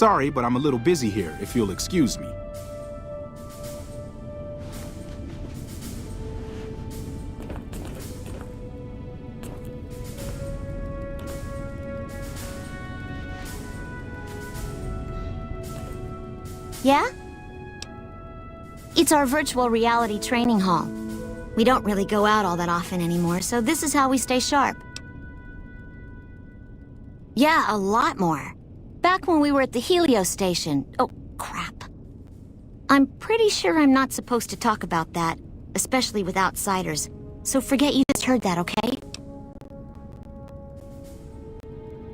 Sorry, but I'm a little busy here, if you'll excuse me. Yeah? It's our virtual reality training hall. We don't really go out all that often anymore, so this is how we stay sharp. Yeah, a lot more. Back when we were at the Helios station. Oh, crap. I'm pretty sure I'm not supposed to talk about that, especially with outsiders. So forget you just heard that, okay?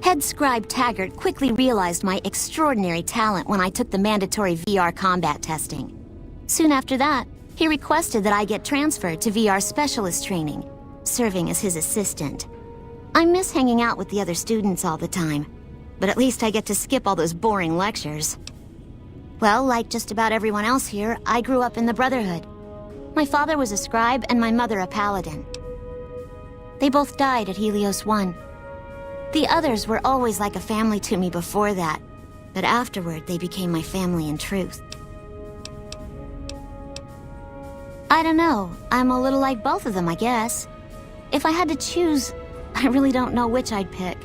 Head scribe Taggart quickly realized my extraordinary talent when I took the mandatory VR combat testing. Soon after that, he requested that I get transferred to VR specialist training, serving as his assistant. I miss hanging out with the other students all the time, but at least I get to skip all those boring lectures. Well, like just about everyone else here, I grew up in the Brotherhood. My father was a scribe and my mother a paladin. They both died at Helios 1. The others were always like a family to me before that, but afterward they became my family in truth. I don't know, I'm a little like both of them, I guess. If I had to choose, I really don't know which I'd pick.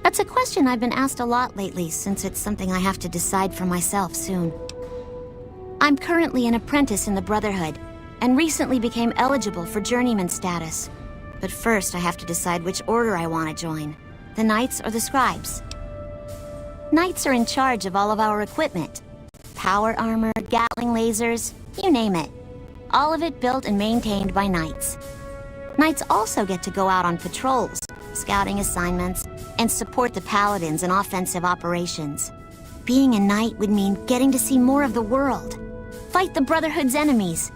That's a question I've been asked a lot lately, since it's something I have to decide for myself soon. I'm currently an apprentice in the Brotherhood, and recently became eligible for journeyman status. But first I have to decide which order I want to join, the Knights or the Scribes. Knights are in charge of all of our equipment. Power armor, Gatling lasers, you name it. All of it built and maintained by Knights. Knights also get to go out on patrols, scouting assignments, and support the Paladins in offensive operations. Being a Knight would mean getting to see more of the world, fight the Brotherhood's enemies,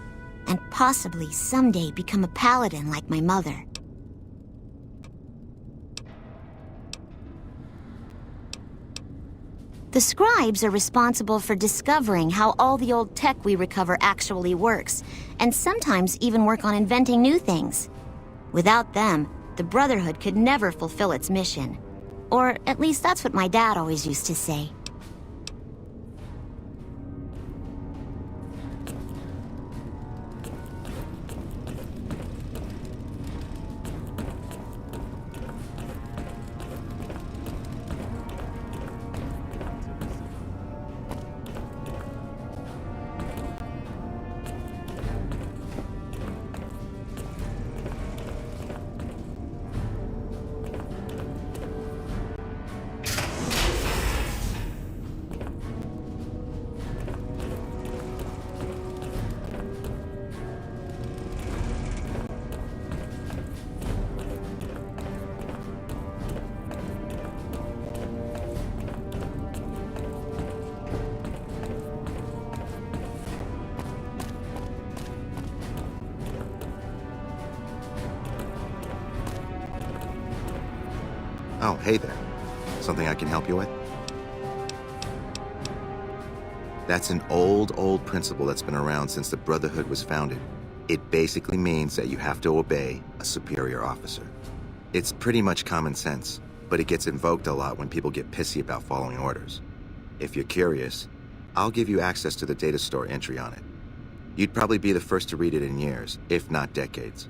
and possibly someday become a Paladin like my mother. The Scribes are responsible for discovering how all the old tech we recover actually works, and sometimes even work on inventing new things. Without them, the Brotherhood could never fulfill its mission. Or at least that's what my dad always used to say. Oh, hey there. Something I can help you with? That's an old principle that's been around since the Brotherhood was founded. It basically means that you have to obey a superior officer. It's pretty much common sense, but it gets invoked a lot when people get pissy about following orders. If you're curious, I'll give you access to the data store entry on it. You'd probably be the first to read it in years, if not decades.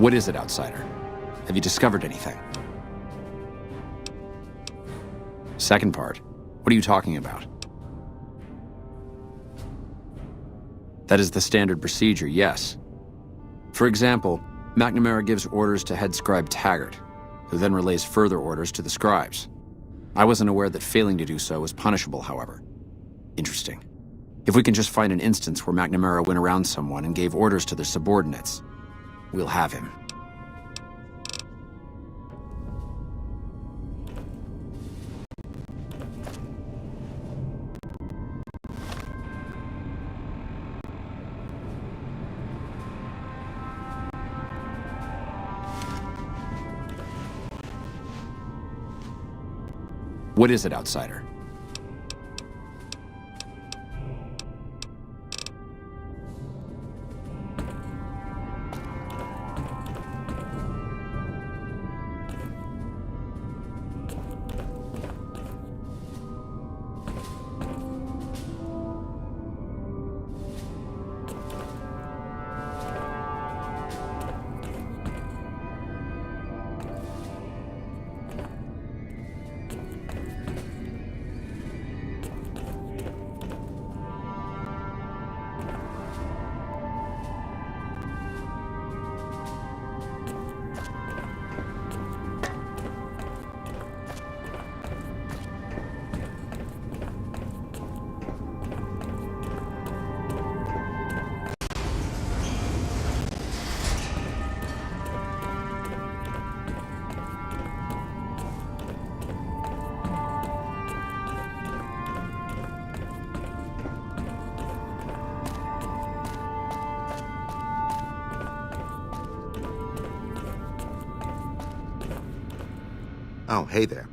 What is it, Outsider? Have you discovered anything? Second part. What are you talking about? That is the standard procedure, yes. For example, McNamara gives orders to head scribe Taggart, who then relays further orders to the scribes. I wasn't aware that failing to do so was punishable, however. Interesting. If we can just find an instance where McNamara went around someone and gave orders to their subordinates, we'll have him. What is it, Outsider? Oh, hey there.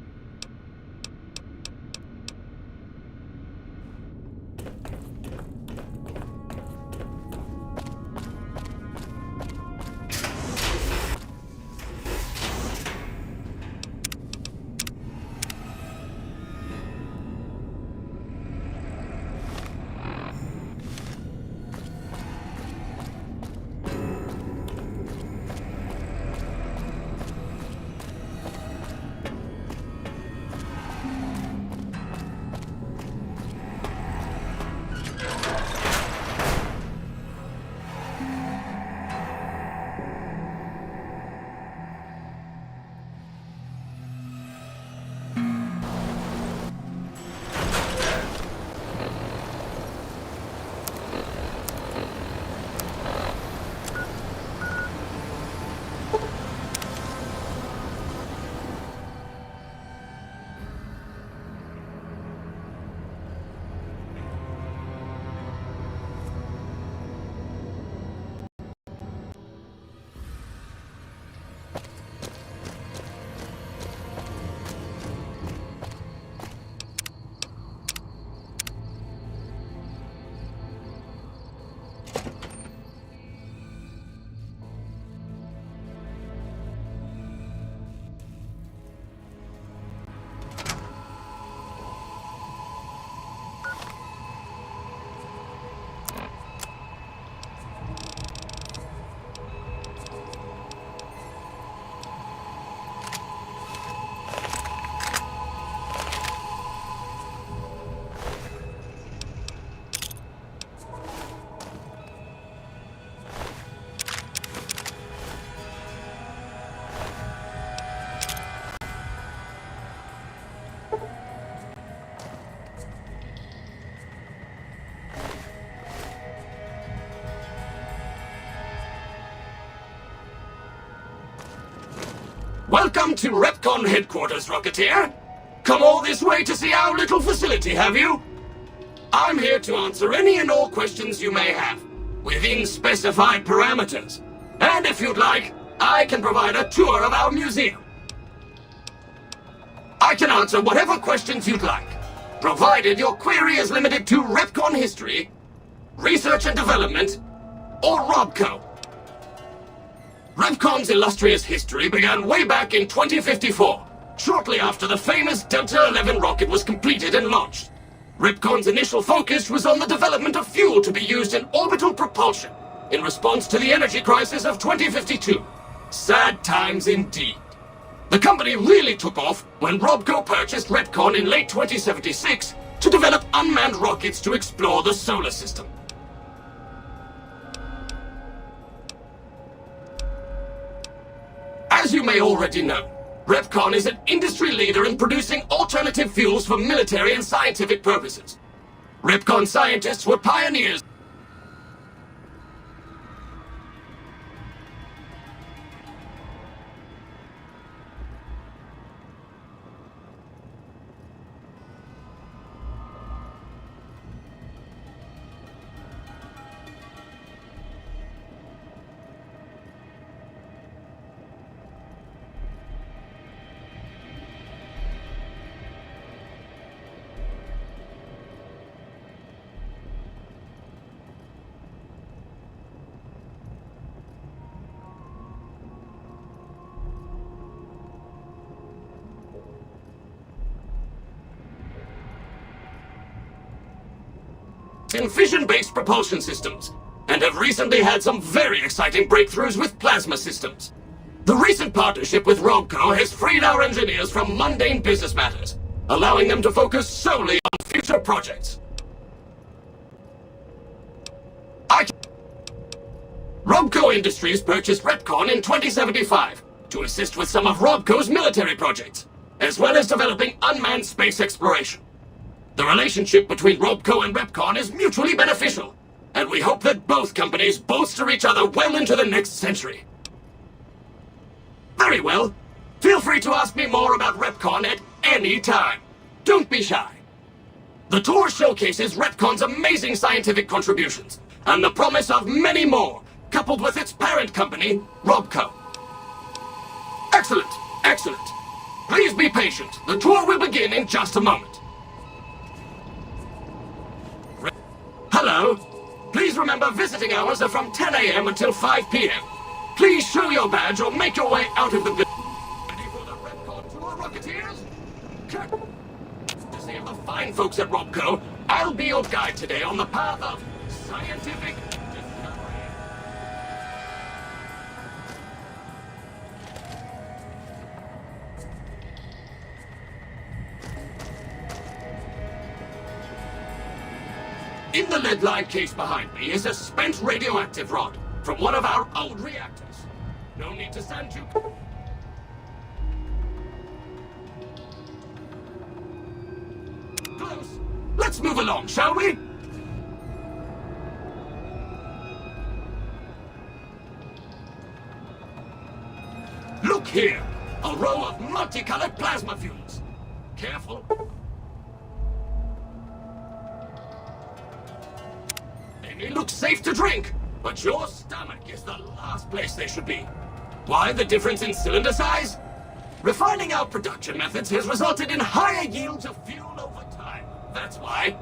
Welcome to Repcon headquarters, Rocketeer. Come all this way to see our little facility, have you? I'm here to answer any and all questions you may have, within specified parameters. And if you'd like, I can provide a tour of our museum. I can answer whatever questions you'd like, provided your query is limited to Repcon history, research and development, or Robco. Repcon's illustrious history began way back in 2054, shortly after the famous Delta-11 rocket was completed and launched. Repcon's initial focus was on the development of fuel to be used in orbital propulsion, in response to the energy crisis of 2052. Sad times indeed. The company really took off when Robco purchased Repcon in late 2076 to develop unmanned rockets to explore the solar system. As you may already know, Repcon is an industry leader in producing alternative fuels for military and scientific purposes. Repcon scientists were pioneers. In fission-based propulsion systems, and have recently had some very exciting breakthroughs with plasma systems. The recent partnership with Robco has freed our engineers from mundane business matters, allowing them to focus solely on future projects. Robco Industries purchased Repcon in 2075 to assist with some of Robco's military projects, as well as developing unmanned space exploration. The relationship between Robco and Repcon is mutually beneficial, and we hope that both companies bolster each other well into the next century. Very well. Feel free to ask me more about Repcon at any time. Don't be shy. The tour showcases Repcon's amazing scientific contributions, and the promise of many more, coupled with its parent company, Robco. Excellent, excellent. Please be patient. The tour will begin in just a moment. Hello. Please remember visiting hours are from 10 a.m. until 5 p.m. Please show your badge or make your way out of the building. Ready for the Repcon tour, Rocketeers? To see the fine folks at Robco, I'll be your guide today on the path of scientific discovery. In the lead-lined case behind me is a spent radioactive rod from one of our old reactors. No need to stand too... close. Let's move along, shall we? Look here, a row of multicolored plasma fuels. Careful. They look safe to drink, but your stomach is the last place they should be. Why the difference in cylinder size? Refining our production methods has resulted in higher yields of fuel over time. That's why.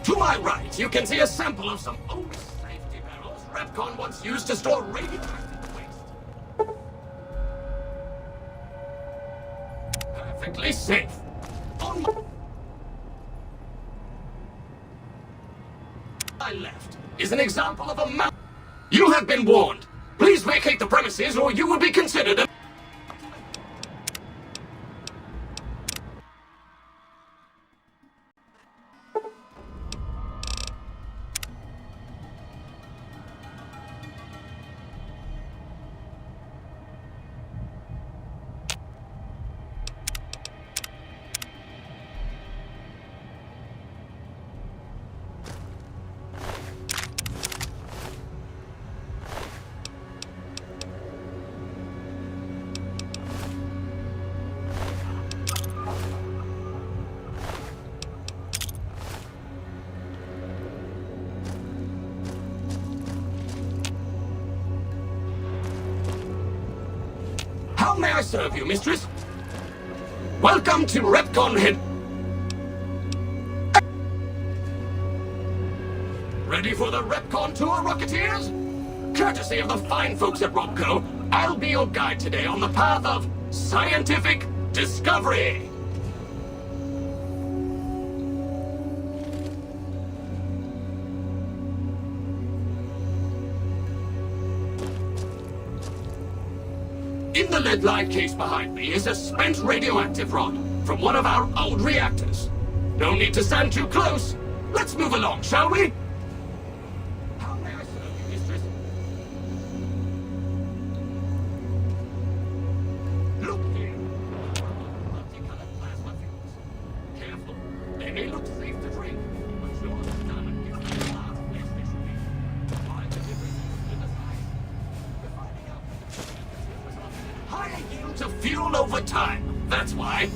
To my right, you can see a sample of some old safety barrels Repcon once used to store radioactive waste. Perfectly safe. On my left is an example of a mount. You have been warned. Please vacate the premises or you will be considered a... How may I serve you, mistress? Welcome to Repcon Head... Ready for the Repcon tour, Rocketeers? Courtesy of the fine folks at Robco, I'll be your guide today on the path of scientific discovery. In the lead-lined case behind me is a spent radioactive rod from one of our old reactors. No need to stand too close. Let's move along, shall we? How may I serve you, mistress? Look here. Multicolored plasma fuels. Careful. They may look safe to drink, but your stomach gives you the last place they should be. Find the difference in the size. We're finding out. Higher yields of fuel over time. That's why.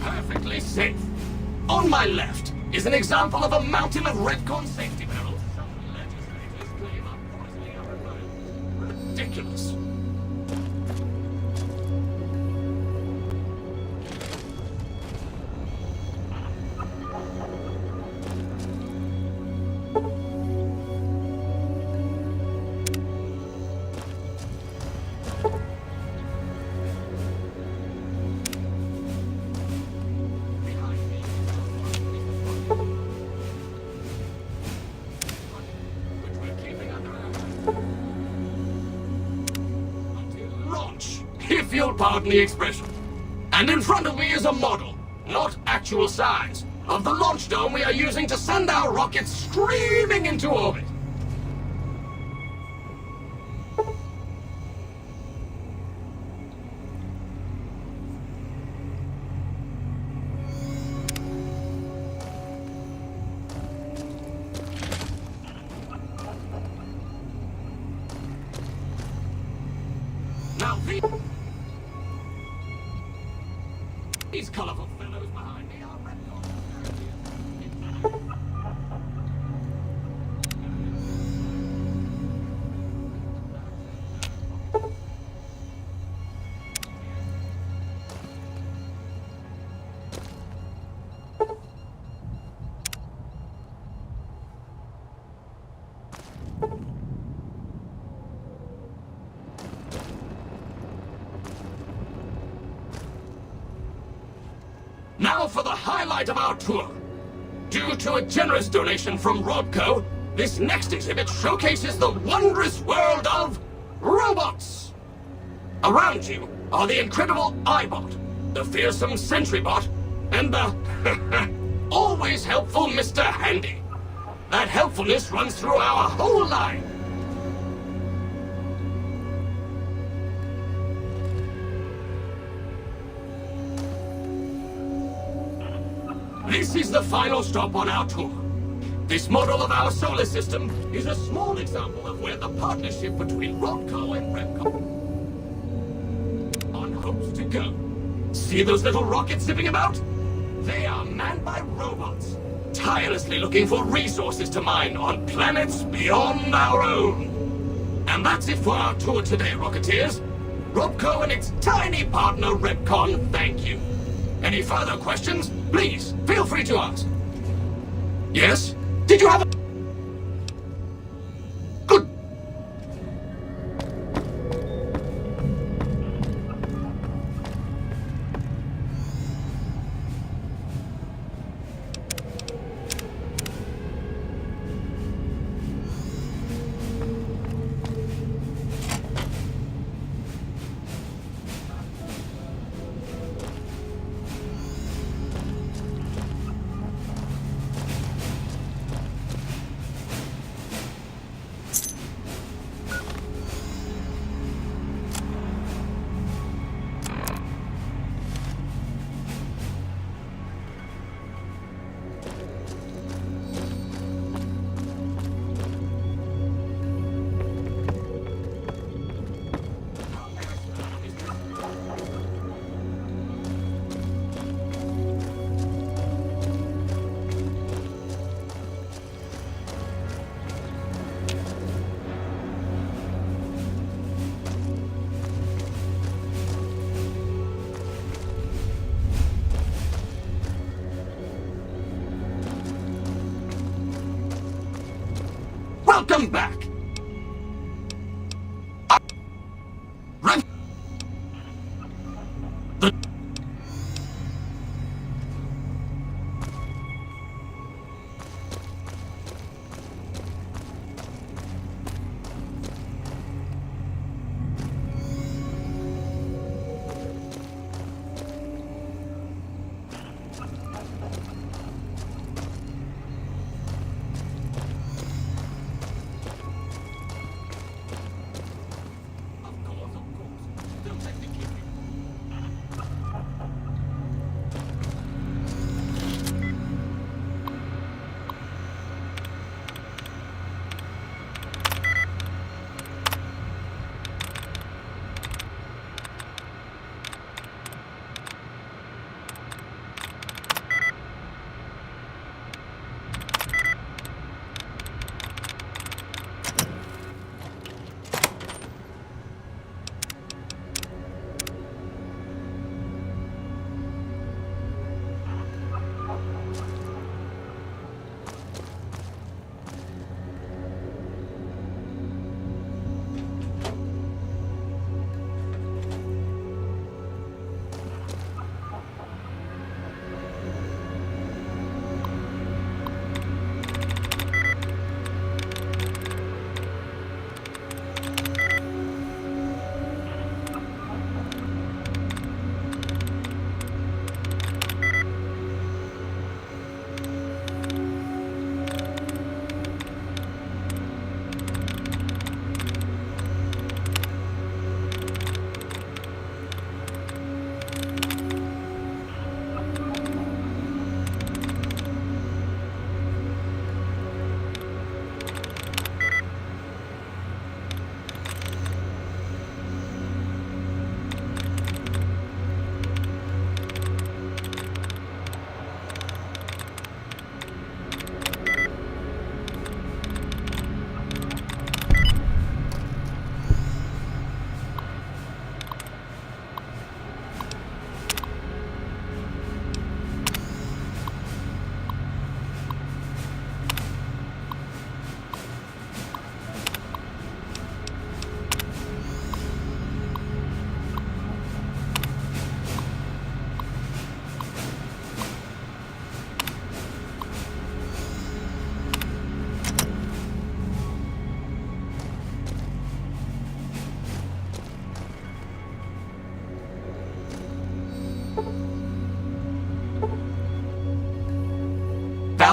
Perfectly safe. On my left is an example of a mountain of Redcon safety barrels. Some legislators claim are poisoning our environment. Ridiculous. If you'll pardon the expression. And in front of me is a model, not actual size, of the launch dome we are using to send our rockets screaming into orbit. Now these colorful fellows behind me are Redcon. Now for the highlight of our tour. Due to a generous donation from Robco, this next exhibit showcases the wondrous world of robots. Around you are the incredible iBot, the fearsome SentryBot, and the always helpful Mr. Handy. That helpfulness runs through our whole line. This is the final stop on our tour. This model of our solar system is a small example of where the partnership between Robco and Redcon hopes to go. See those little rockets zipping about? They are manned by robots, tirelessly looking for resources to mine on planets beyond our own. And that's it for our tour today, Rocketeers. Robco and its tiny partner Redcon thank you. Any further questions? Please, feel free to ask. Yes? Did you have a... Good. Welcome back!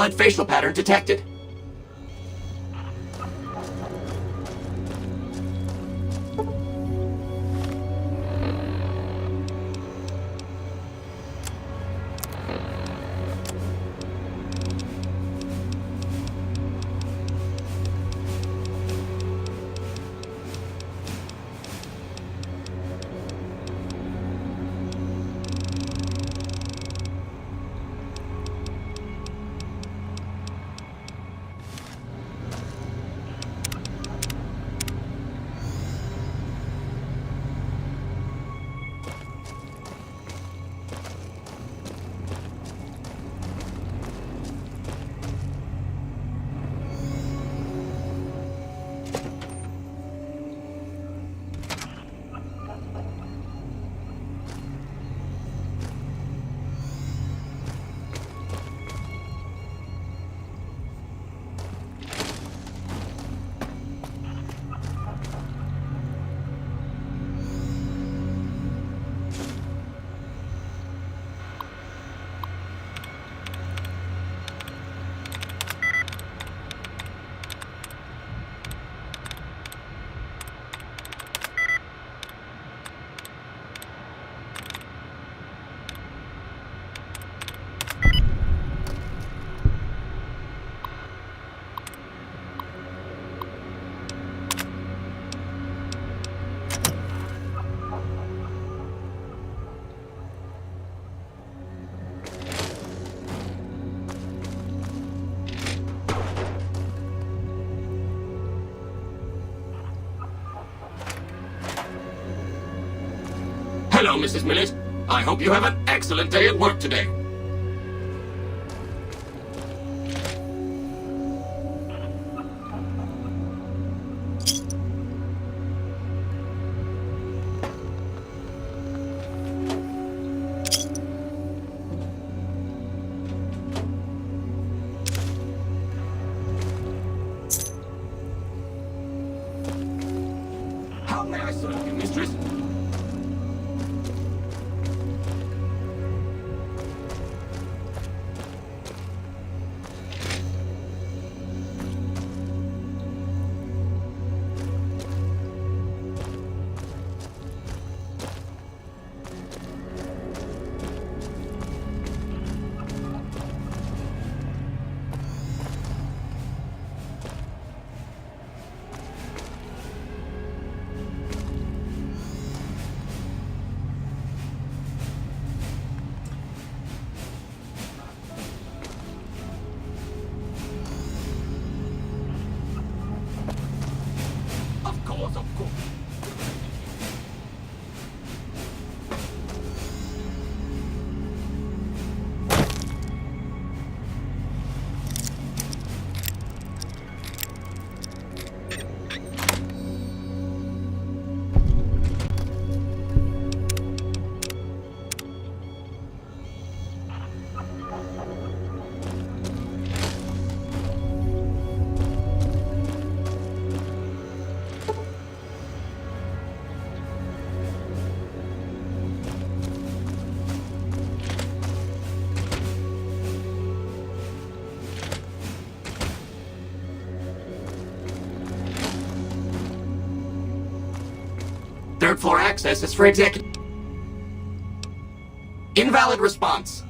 invalid facial pattern detected. Hello, Mrs. Millet. I hope you have an excellent day at work today. How may I serve you, mistress? Of course, of course. Third floor access is for executive. Invalid response.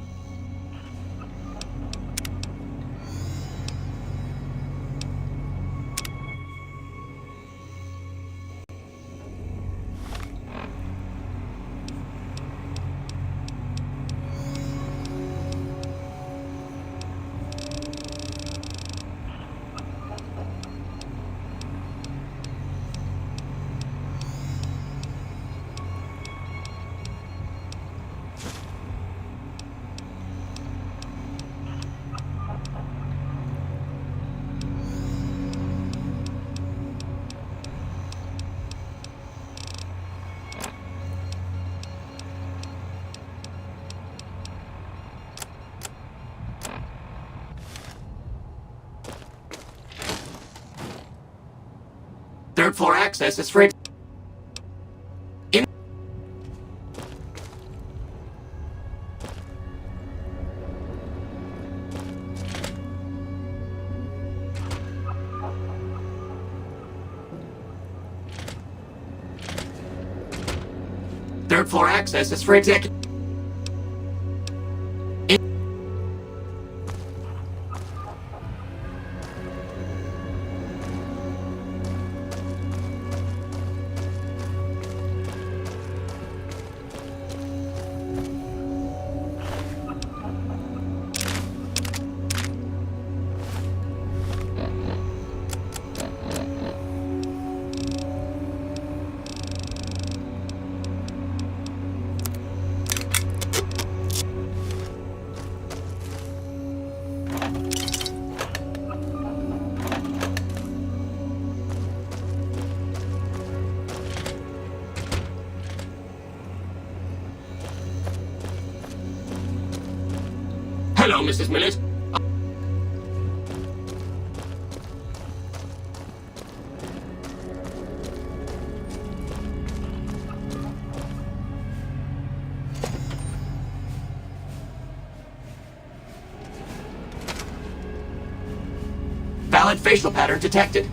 Third floor access is for Third floor access is for executive. Hello, Mrs. Millet. Valid facial pattern detected.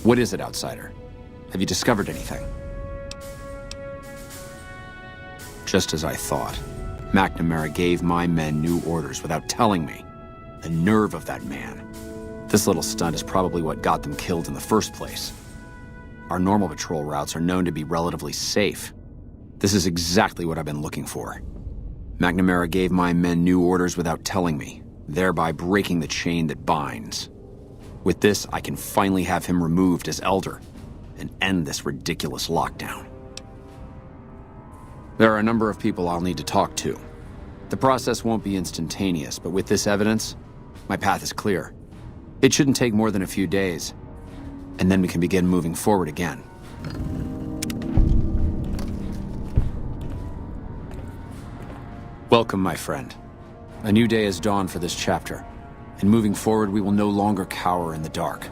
What is it, outsider? Have you discovered anything? Just as I thought. McNamara gave my men new orders without telling me. The nerve of that man. This little stunt is probably what got them killed in the first place. Our normal patrol routes are known to be relatively safe. This is exactly what I've been looking for. McNamara gave my men new orders without telling me, thereby breaking the chain that binds. With this, I can finally have him removed as Elder and end this ridiculous lockdown. There are a number of people I'll need to talk to. The process won't be instantaneous, but with this evidence, my path is clear. It shouldn't take more than a few days, and then we can begin moving forward again. Welcome, my friend. A new day has dawned for this chapter, and moving forward we will no longer cower in the dark.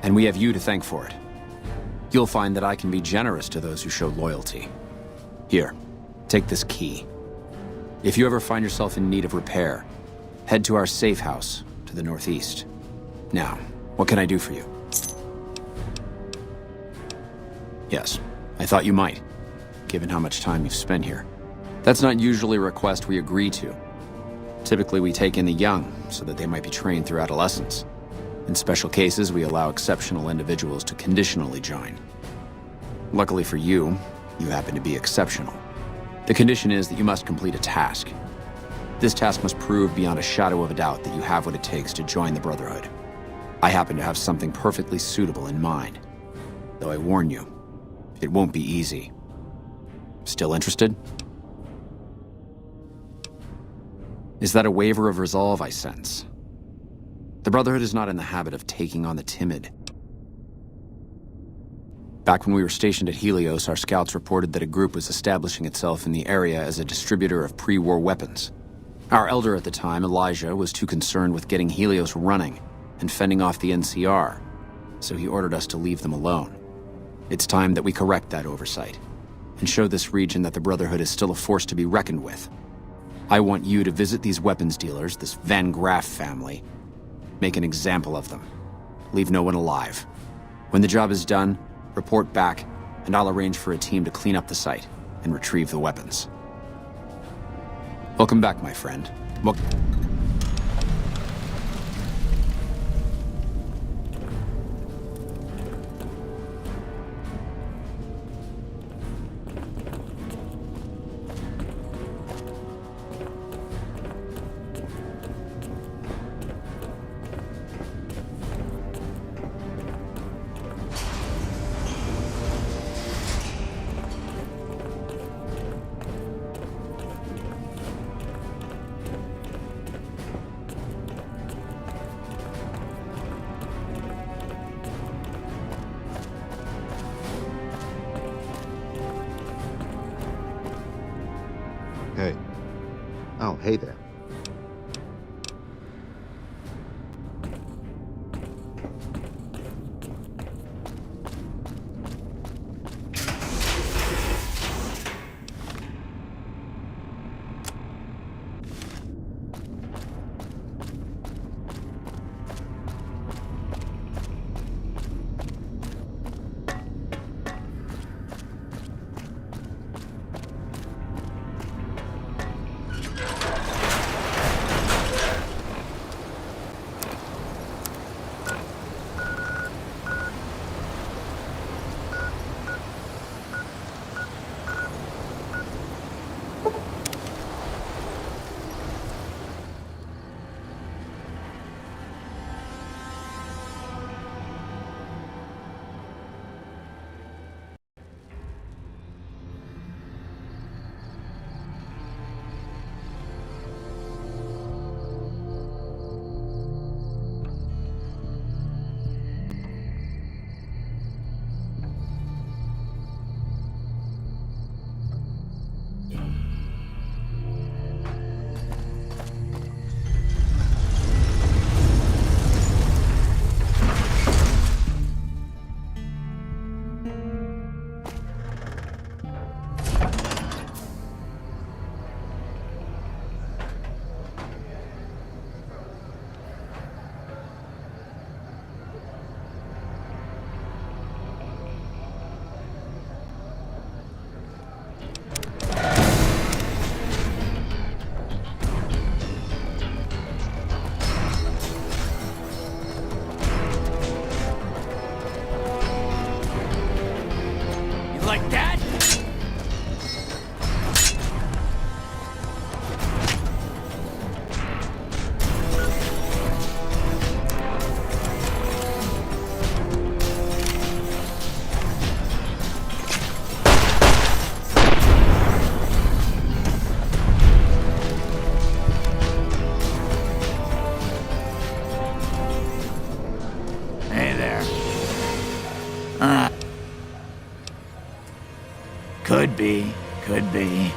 And we have you to thank for it. You'll find that I can be generous to those who show loyalty. Here, take this key. If you ever find yourself in need of repair, head to our safe house to the northeast. Now, what can I do for you? Yes, I thought you might, given how much time you've spent here. That's not usually a request we agree to. Typically, we take in the young so that they might be trained through adolescence. In special cases, we allow exceptional individuals to conditionally join. Luckily for you, you happen to be exceptional. The condition is that you must complete a task. This task must prove beyond a shadow of a doubt that you have what it takes to join the Brotherhood. I happen to have something perfectly suitable in mind. Though I warn you, it won't be easy. Still interested? Is that a waiver of resolve I sense? The Brotherhood is not in the habit of taking on the timid. Back when we were stationed at Helios, our scouts reported that a group was establishing itself in the area as a distributor of pre-war weapons. Our elder at the time, Elijah, was too concerned with getting Helios running and fending off the NCR, so he ordered us to leave them alone. It's time that we correct that oversight and show this region that the Brotherhood is still a force to be reckoned with. I want you to visit these weapons dealers, this Van Graff family. Make an example of them. Leave no one alive. When the job is done, report back, and I'll arrange for a team to clean up the site and retrieve the weapons. Welcome back, my friend. Hey. Oh, hey there. Could be, could be.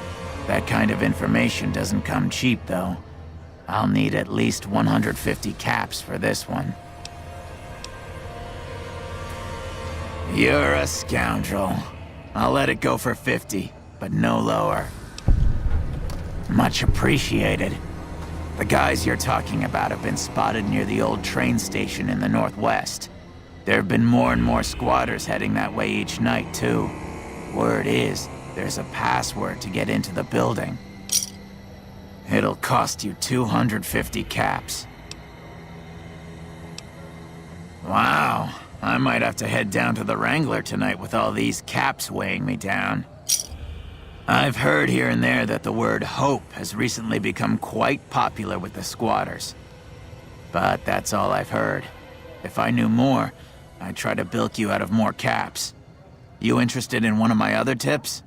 That kind of information doesn't come cheap, though. I'll need at least 150 caps for this one. You're a scoundrel. I'll let it go for 50, but no lower. Much appreciated. The guys you're talking about have been spotted near the old train station in the northwest. There have been more and more squatters heading that way each night, too. Word is, there's a password to get into the building. It'll cost you 250 caps. Wow, I might have to head down to the Wrangler tonight with all these caps weighing me down. I've heard here and there that the word hope has recently become quite popular with the squatters. But that's all I've heard. If I knew more, I'd try to bilk you out of more caps. You interested in one of my other tips?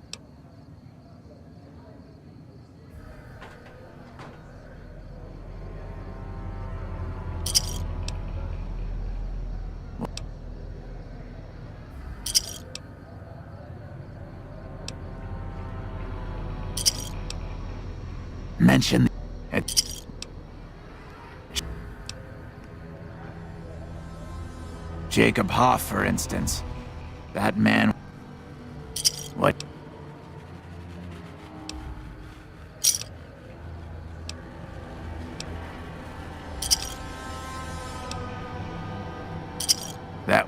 Mention it. Jacob Hoff, for instance. That man... What? That...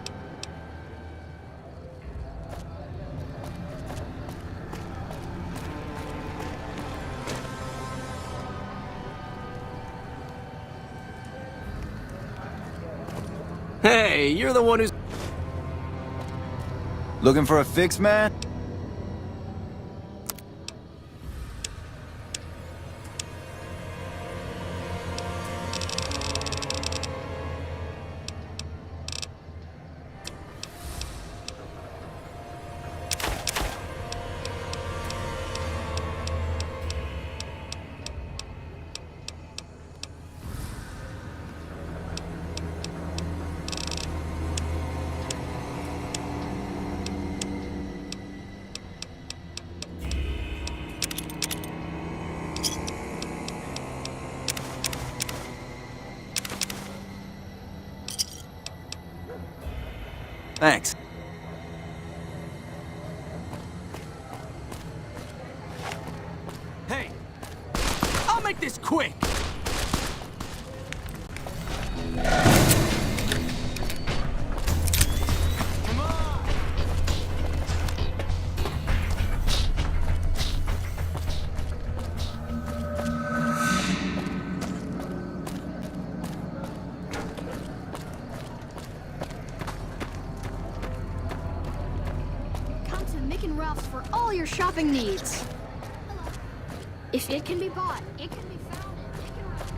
Hey, you're the one who's... Looking for a fix, man? Thanks. Hey! I'll make this quick! Come on! Come to Mick and Ralph's for all your shopping needs. If it can be bought, it can be found at Mick and Ralph's.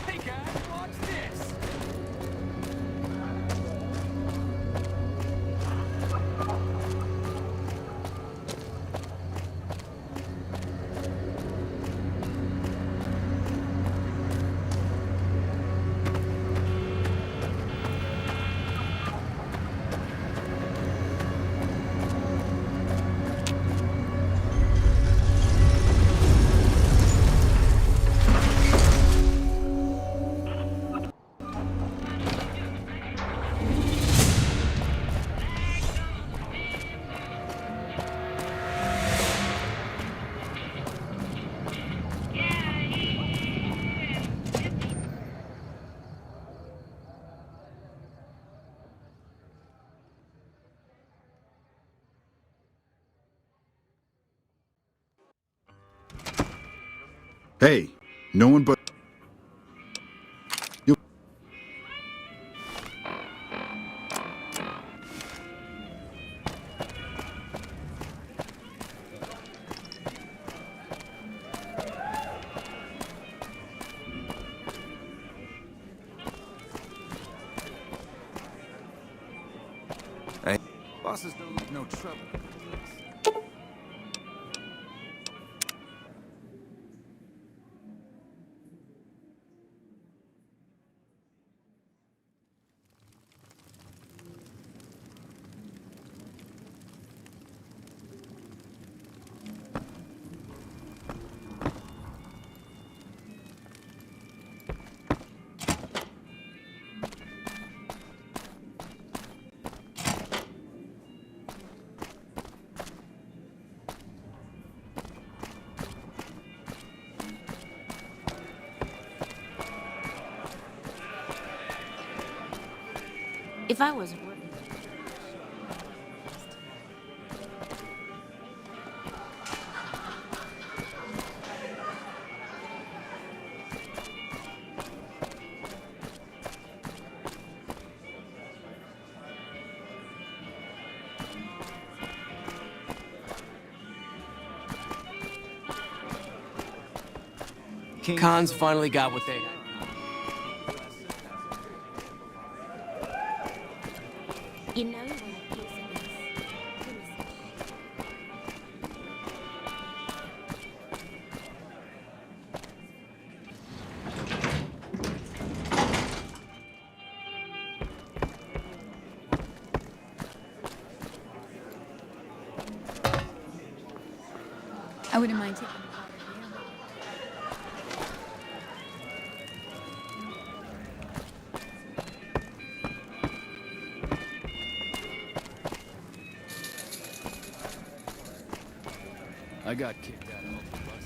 Hey guys, watch this! Hey, no one but... You... Bosses don't leave no trouble. If I was working... Khan's finally got what they had. You know you want a piece of this. Give me some. I wouldn't mind taking part. I got kicked out of the bus.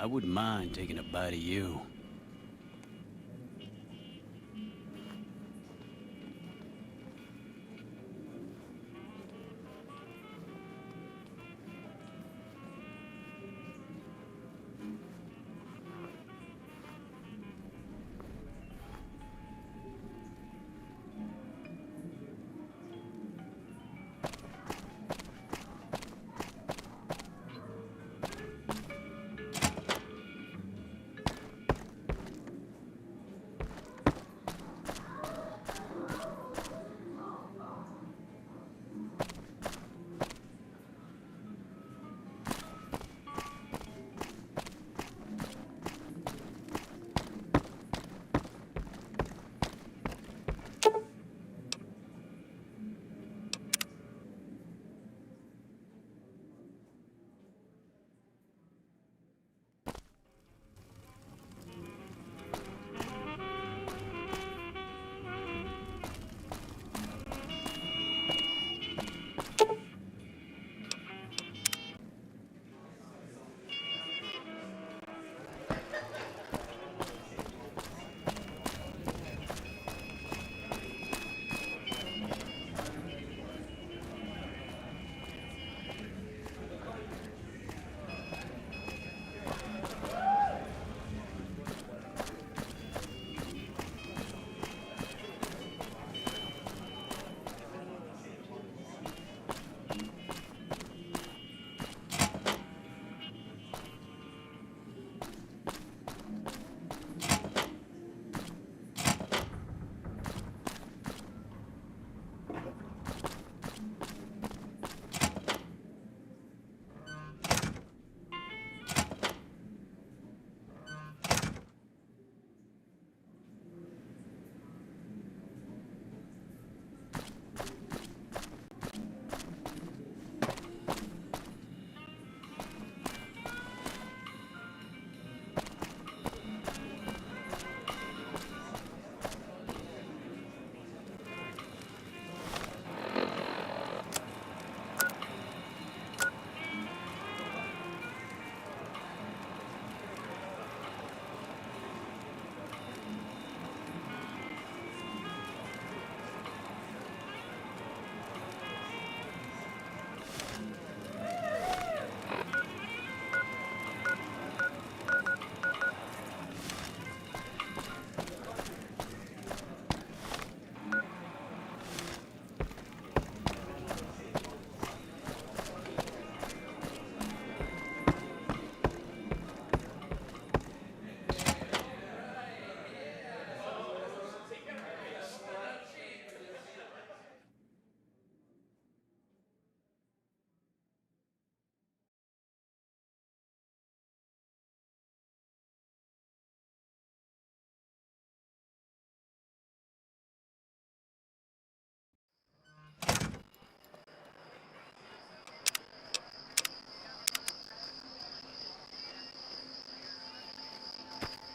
I wouldn't mind taking a bite of you.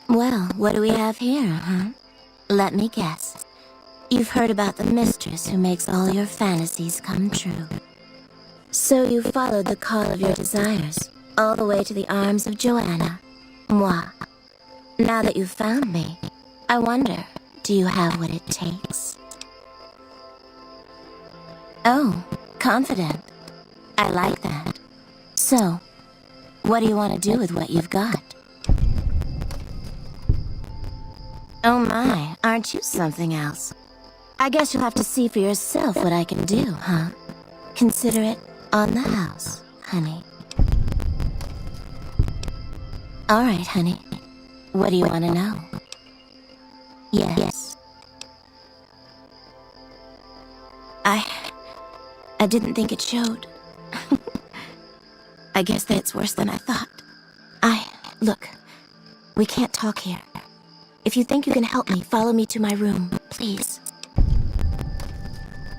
Well, what do we have here, huh? Let me guess. You've heard about the mistress who makes all your fantasies come true. So you followed the call of your desires, all the way to the arms of Joanna. Moi. Now that you've found me, I wonder, do you have what it takes? Oh, confident. I like that. So, what do you want to do with what you've got? Oh my, aren't you something else? I guess you'll have to see for yourself what I can do, huh? Consider it on the house, honey. All right, honey. What do you want to know? Yes. I didn't think it showed. I guess that's worse than I thought. Look, we can't talk here. If you think you can help me, follow me to my room, please.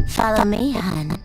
Follow me, hon.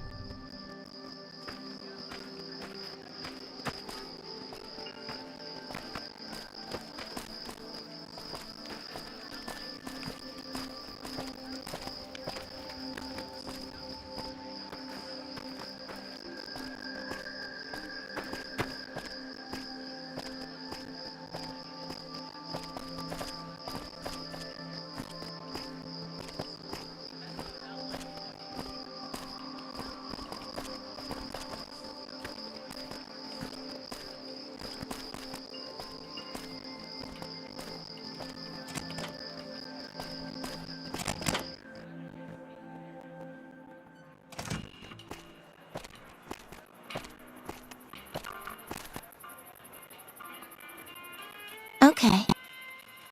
Okay.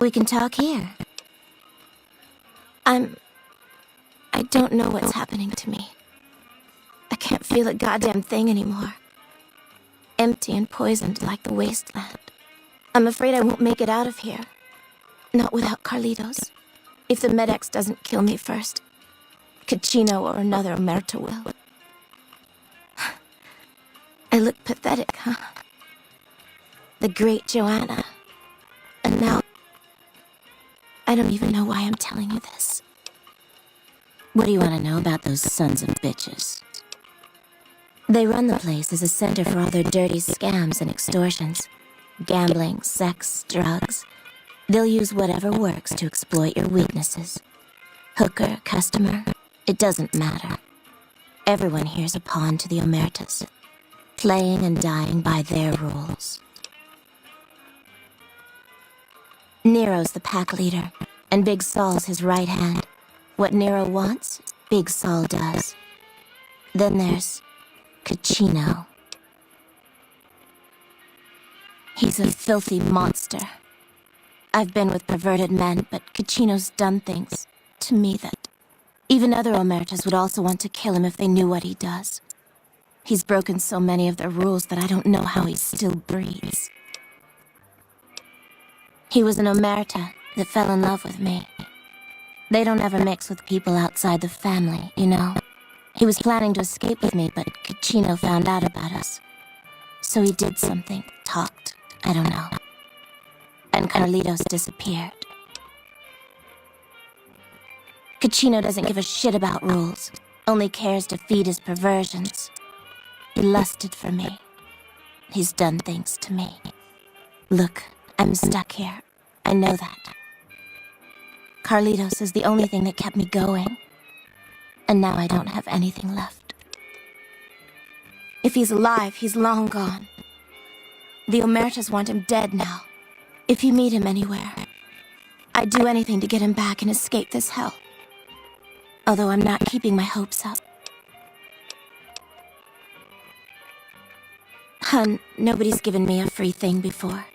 We can talk here. I don't know what's happening to me. I can't feel a goddamn thing anymore. Empty and poisoned like the wasteland. I'm afraid I won't make it out of here. Not without Carlitos. If the Med-X doesn't kill me first, Caccino or another Omerta will. I look pathetic, huh? The great Joanna. And now, I don't even know why I'm telling you this. What do you want to know about those sons of bitches? They run the place as a center for all their dirty scams and extortions. Gambling, sex, drugs. They'll use whatever works to exploit your weaknesses. Hooker, customer, it doesn't matter. Everyone here's a pawn to the Omertas, playing and dying by their rules. Nero's the pack leader, and Big Saul's his right hand. What Nero wants, Big Saul does. Then there's Caccino. He's a filthy monster. I've been with perverted men, but Caccino's done things to me that even other Omertas would also want to kill him if they knew what he does. He's broken so many of their rules that I don't know how he still breathes. He was an Omerta that fell in love with me. They don't ever mix with people outside the family, you know. He was planning to escape with me, but Caccino found out about us. So he did something, talked, I don't know. And Carlitos disappeared. Caccino doesn't give a shit about rules, only cares to feed his perversions. He lusted for me. He's done things to me. Look, I'm stuck here. I know that. Carlitos is the only thing that kept me going. And now I don't have anything left. If he's alive, he's long gone. The Omertas want him dead now. If you meet him anywhere, I'd do anything to get him back and escape this hell. Although I'm not keeping my hopes up. Hun, nobody's given me a free thing before.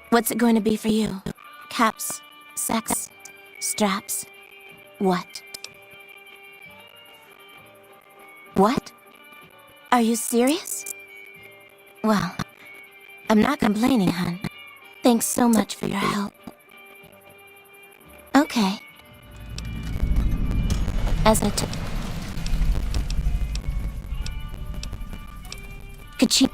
What's it going to be for you? Caps? Sex? Straps? What? What? Are you serious? Well, I'm not complaining, hun. Thanks so much for your help. Okay. As I took... Caccino...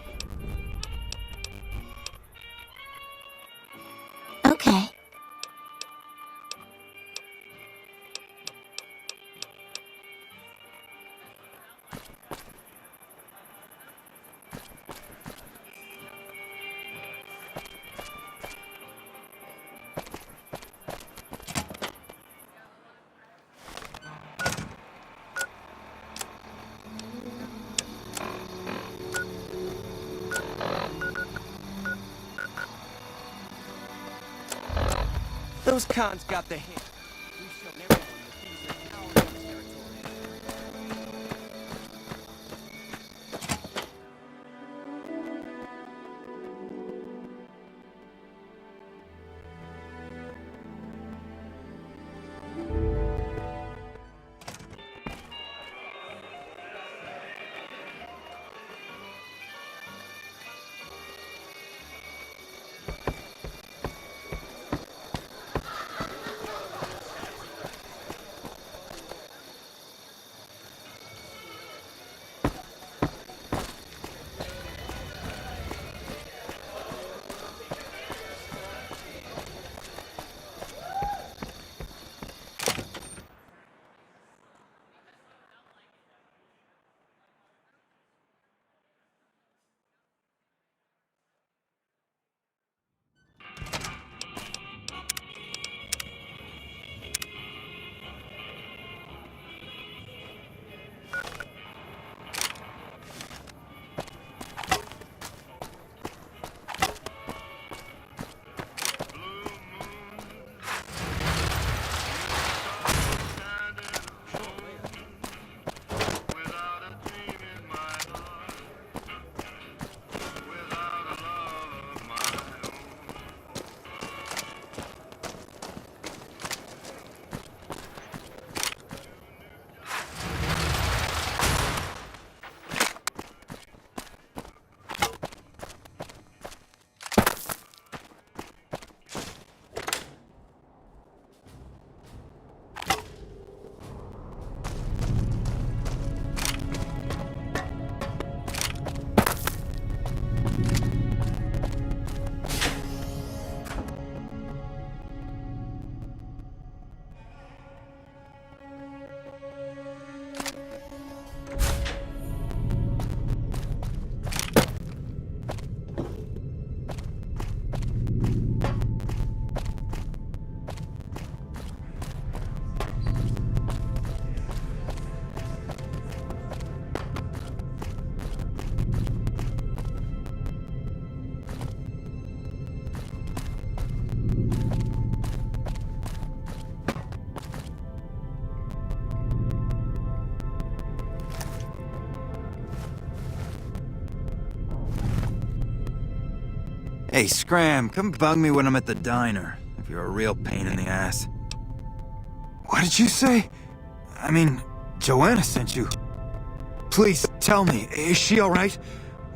Okay. Those cons got the hint. We've shown everyone that these are our territory. Hey, Scram, come bug me when I'm at the diner, if you're a real pain in the ass. What did you say? I mean, Joanna sent you. Please, tell me, is she alright?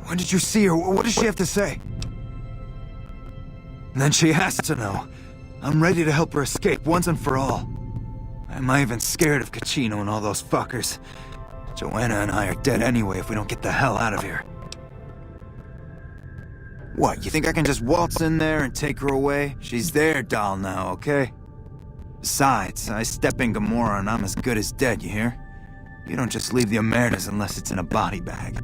When did you see her? What does she have to say? And then she has to know. I'm ready to help her escape once and for all. I'm even scared of Cachino and all those fuckers. Joanna and I are dead anyway if we don't get the hell out of here. What, you think I can just waltz in there and take her away? She's their doll now, okay? Besides, I step in Gamora and I'm as good as dead, you hear? You don't just leave the Omertas unless it's in a body bag.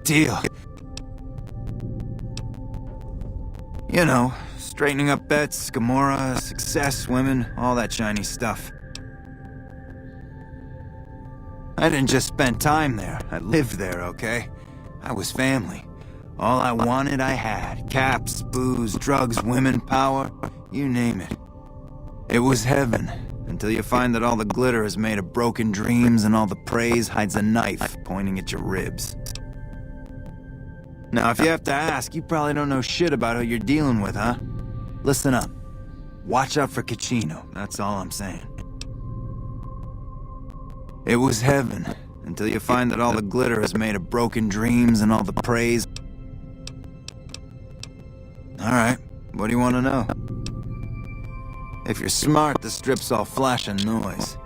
Deal. You know, straightening up bets, Gamora, success, women, all that shiny stuff. I didn't just spend time there. I lived there, okay? I was family. All I wanted, I had. Caps, booze, drugs, women, power, you name it. It was heaven, until you find that all the glitter is made of broken dreams and all the praise hides a knife pointing at your ribs. Now, if you have to ask, you probably don't know shit about who you're dealing with, huh? Listen up. Watch out for Cachino, that's all I'm saying. It was heaven, until you find that all the glitter is made of broken dreams and all the praise. Alright, what do you want to know? If you're smart, the strip's all flash and noise.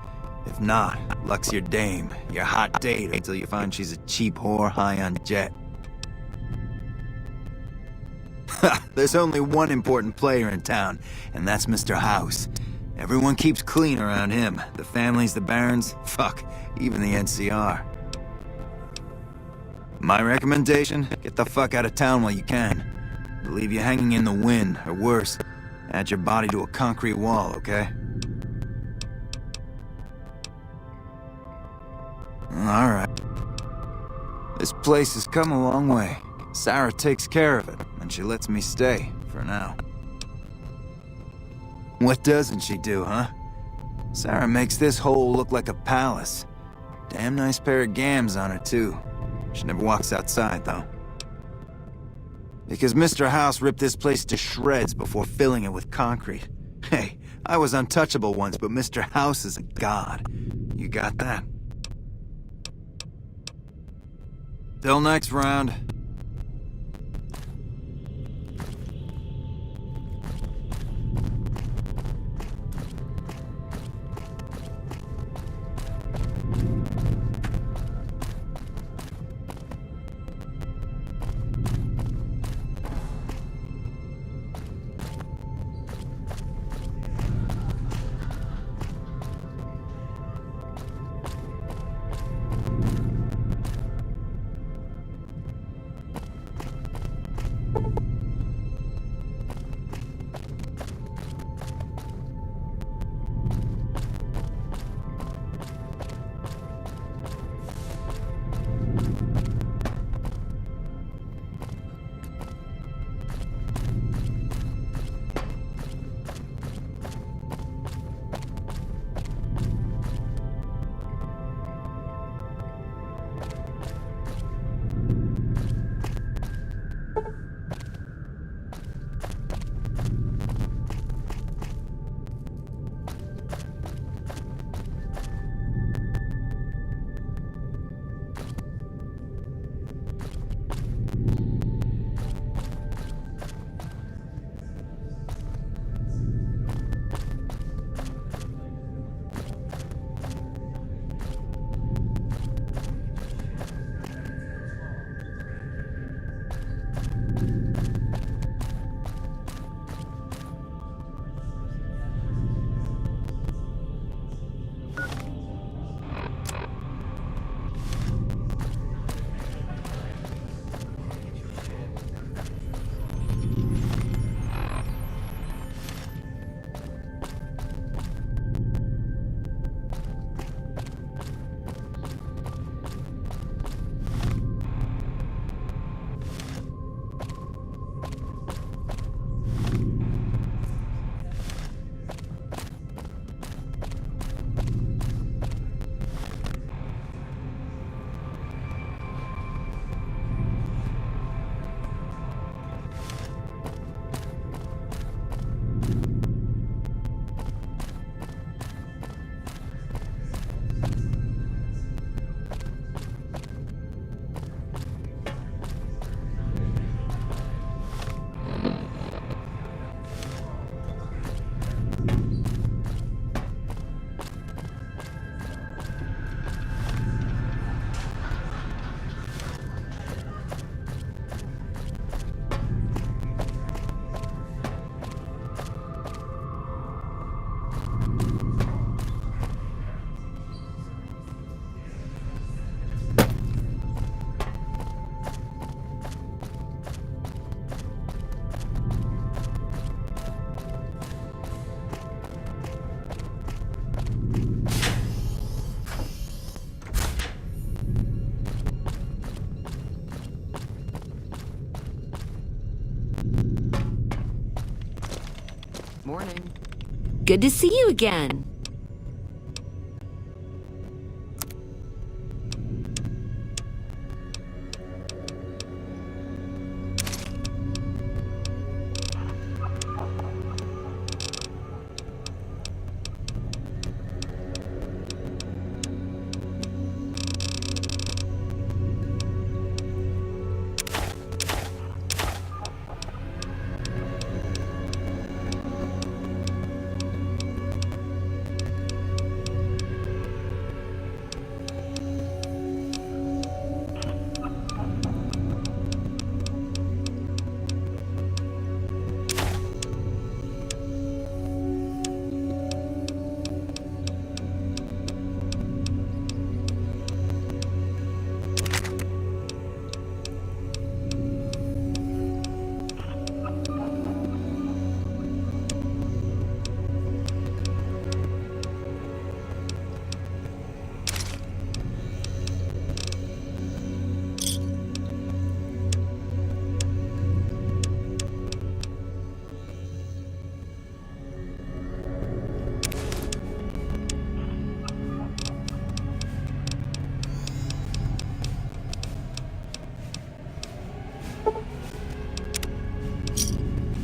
If not, luck's your dame, your hot date until you find she's a cheap whore high on jet. There's only one important player in town, and that's Mr. House. Everyone keeps clean around him. The families, the barons, fuck, even the NCR. My recommendation? Get the fuck out of town while you can. They'll leave you hanging in the wind, or worse, add your body to a concrete wall, okay? Alright. This place has come a long way. Sarah takes care of it, and she lets me stay, for now. What doesn't she do, huh? Sarah makes this hole look like a palace. Damn nice pair of gams on her, too. She never walks outside, though. Because Mr. House ripped this place to shreds before filling it with concrete. Hey, I was untouchable once, but Mr. House is a god. You got that? Till next round. Morning. Good to see you again.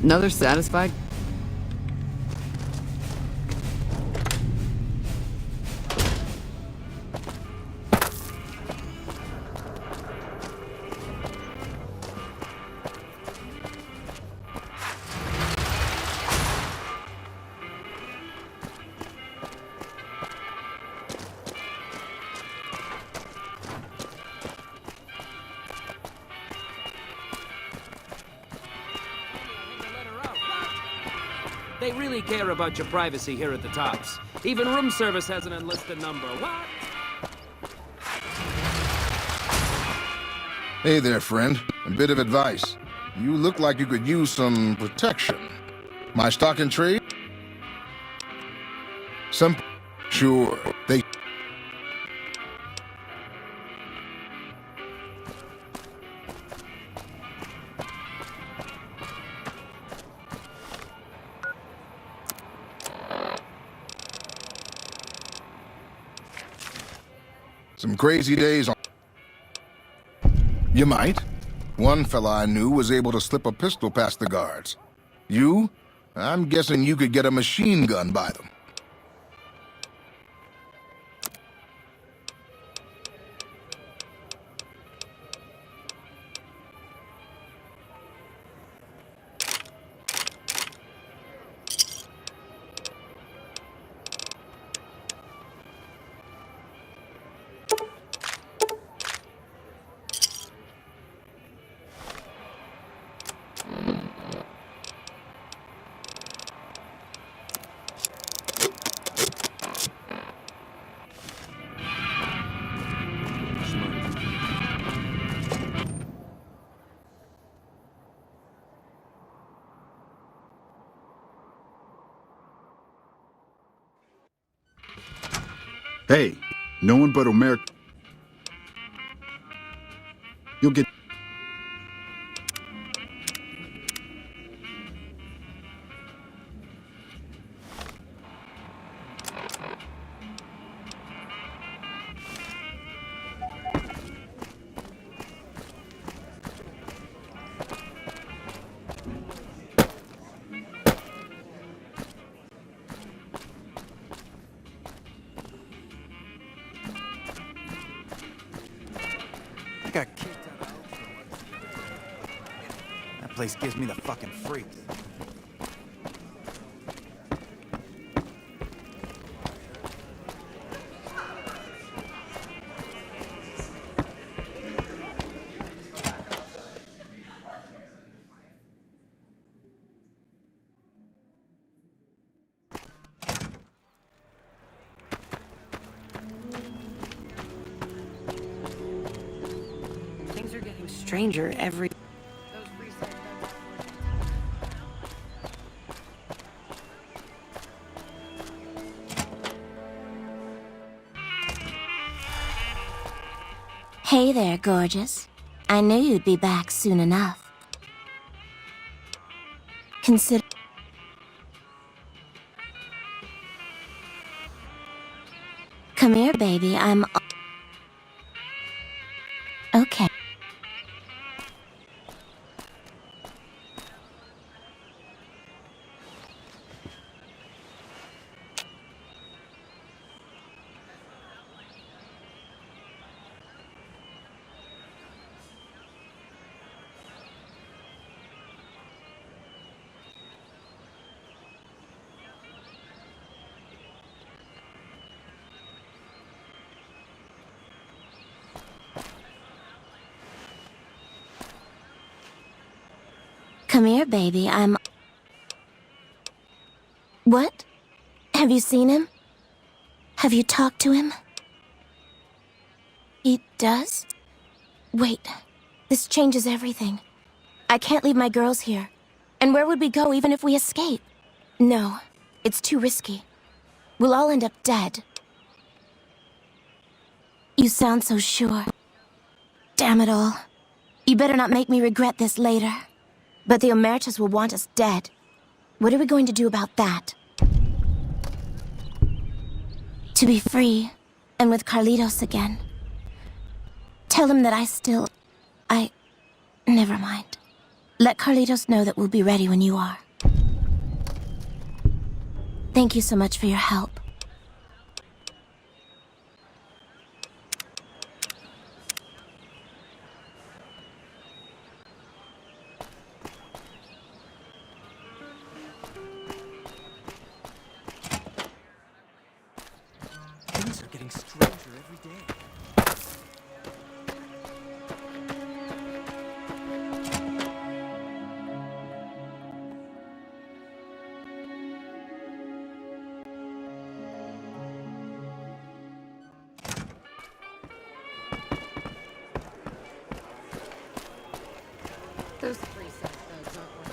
Another satisfied? They really care about your privacy here at the Tops. Even room service has an enlisted number. What? Hey there, friend. A bit of advice. You look like you could use some protection. My stock in trade? Some... Sure. They... Some crazy days on... You might. One fella I knew was able to slip a pistol past the guards. You? I'm guessing you could get a machine gun by them. Hey, no one but Omer. You'll get... Got kicked out of That place gives me the fucking freaks. Stranger every... Hey there, gorgeous. I knew you'd be back soon enough. Consider... baby. I'm... Okay. Come here, baby. I'm... What? Have you seen him? Have you talked to him? He does? Wait. This changes everything. I can't leave my girls here. And where would we go even if we escape? No. It's too risky. We'll all end up dead. You sound so sure. Damn it all. You better not make me regret this later. But the Omertas will want us dead. What are we going to do about that? To be free, and with Carlitos again. Tell him that never mind. Let Carlitos know that we'll be ready when you are. Thank you so much for your help. Things are getting stranger every day. Those three sets, those aren't working.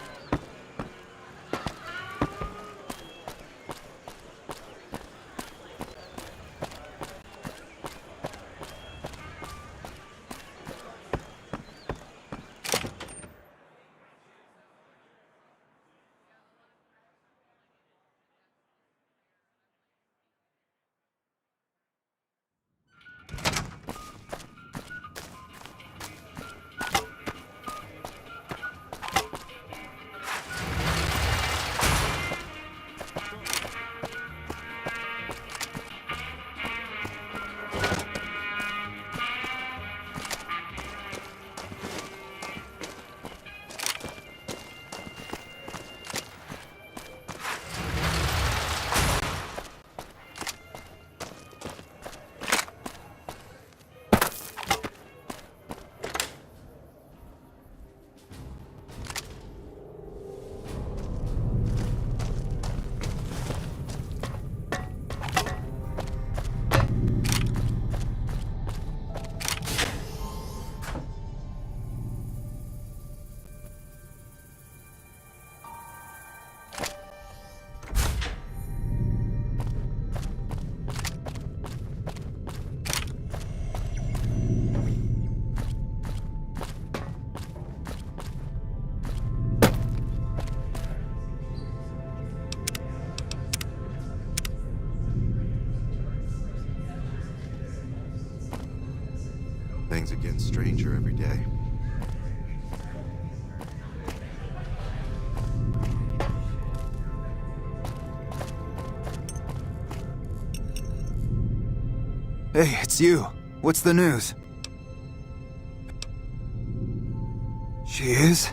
Things are getting stranger every day. Hey, it's you. What's the news? She is?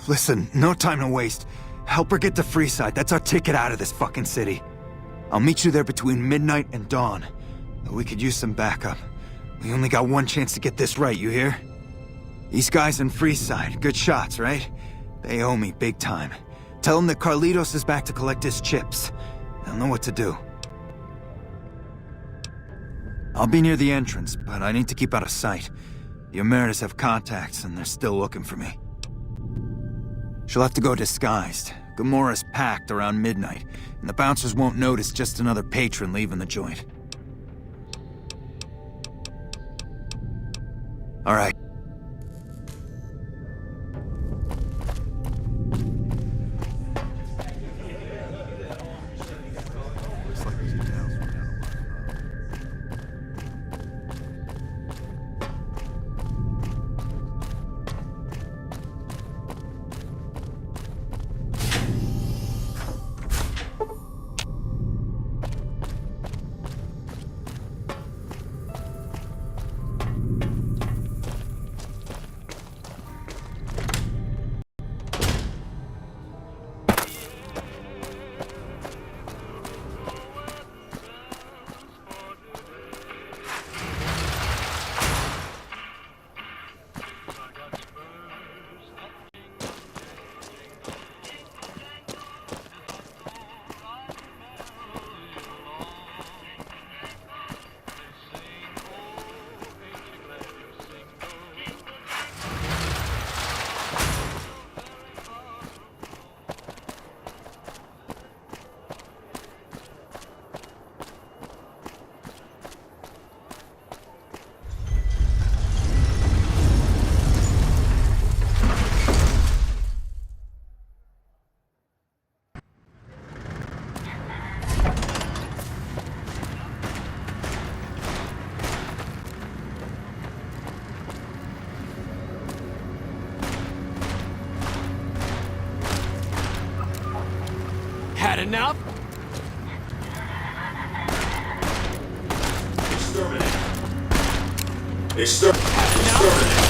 Listen, no time to waste. Help her get to Freeside. That's our ticket out of this fucking city. I'll meet you there between midnight and dawn. We could use some backup. We only got one chance to get this right, you hear? These guys in Freeside, good shots, right? They owe me big time. Tell them that Carlitos is back to collect his chips. They'll know what to do. I'll be near the entrance, but I need to keep out of sight. The Omertas have contacts, and they're still looking for me. She'll have to go disguised. Gamora's packed around midnight, and the bouncers won't notice just another patron leaving the joint. All right. Looks like there's a tail swing out of my enough? Exterminate.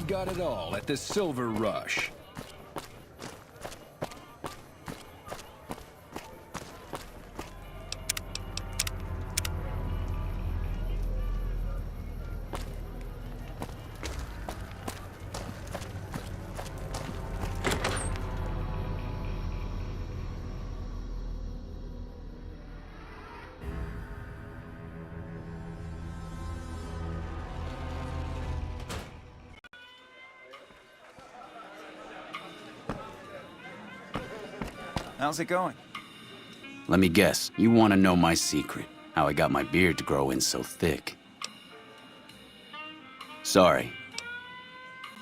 We've got it all at the Silver Rush. How's it going? Let me guess, you want to know my secret, how I got my beard to grow in so thick. Sorry.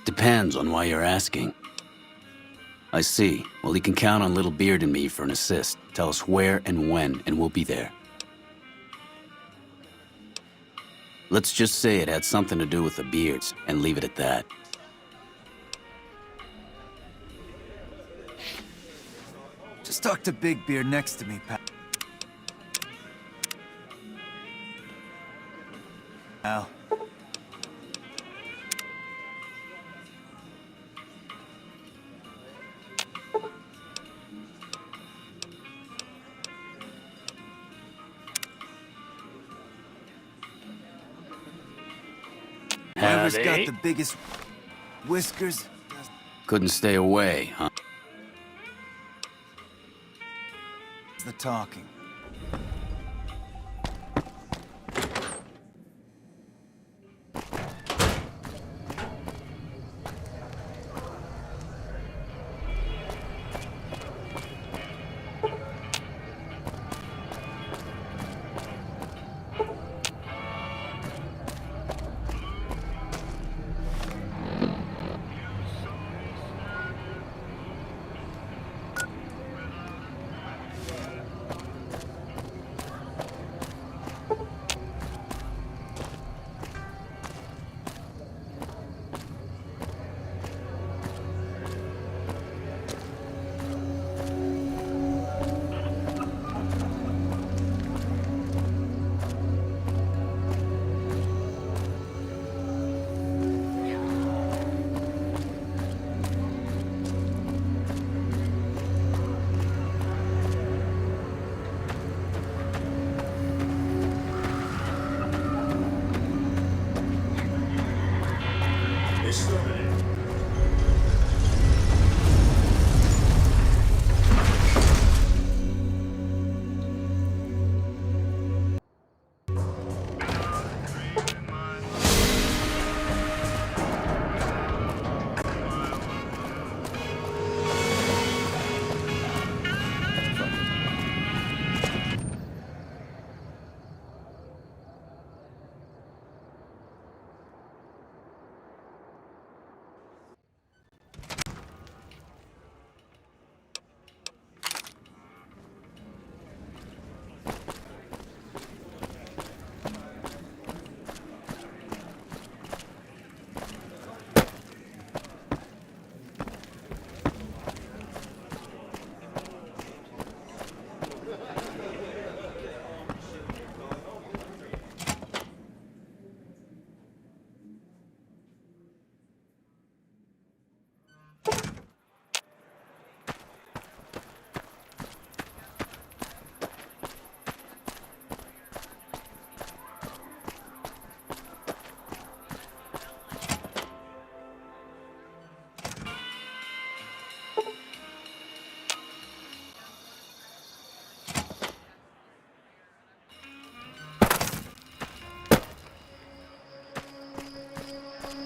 Depends on why you're asking. I see. Well, you can count on Little Beard and me for an assist. Tell us where and when, and we'll be there. Let's just say it had something to do with the beards, and leave it at that. Just talk to Big Beard next to me, pal. Whoever's got the biggest whiskers Couldn't stay away, huh? the talking.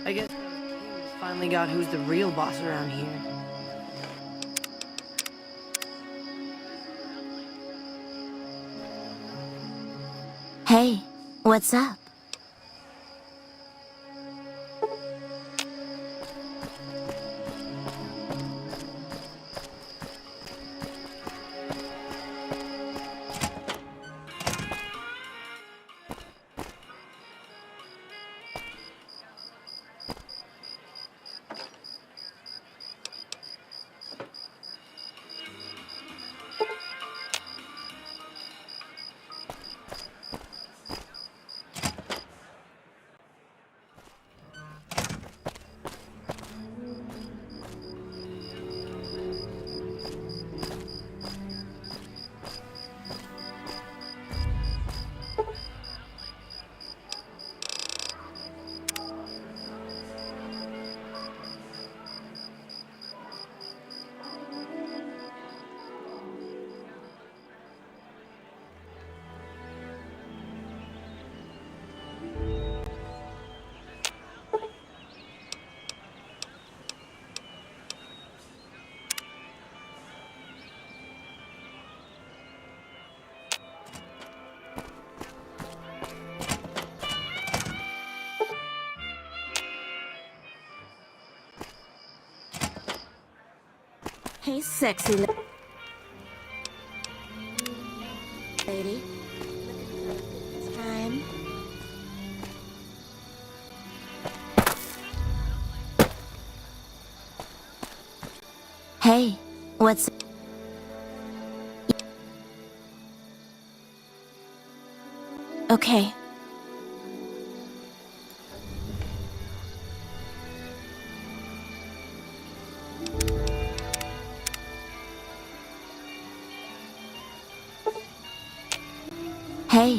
I guess finally got who's the real boss around here. Hey, what's up? Hey, sexy lady. Time. Hey, what's... Okay. Hey,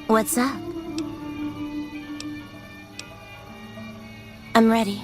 what's up? I'm ready.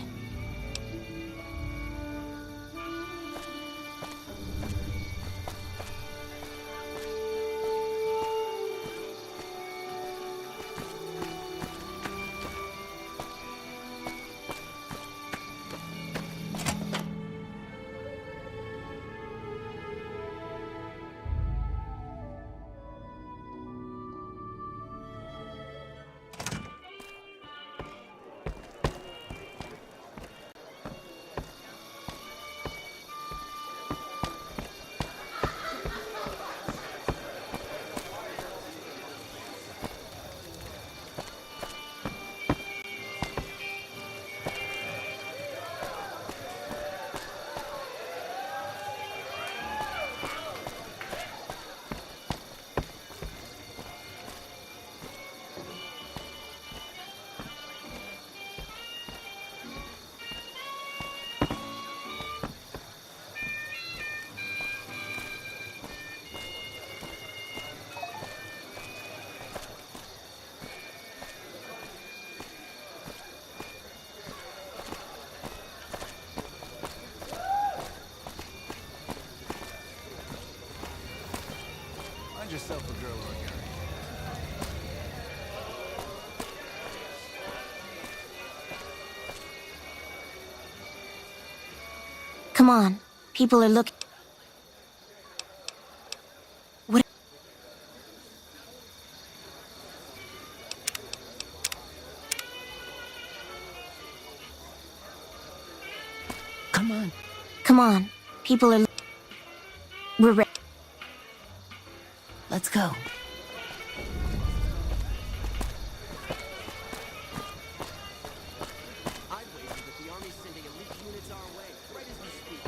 Find yourself a girl or a guy. Come on. People are looking. What? Come on. Come on. People are... We're ready. Let's go. I'd wager that the Army's sending elite units our way, right as we speak.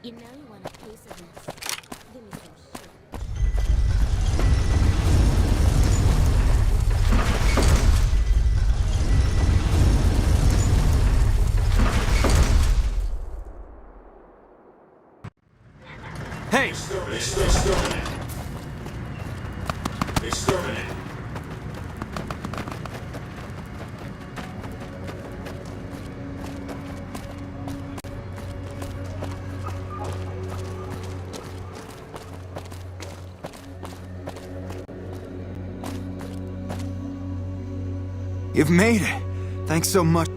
You know you want a piece of this. Give me some shit. Hey! Exterminate. You've made it. Thanks so much.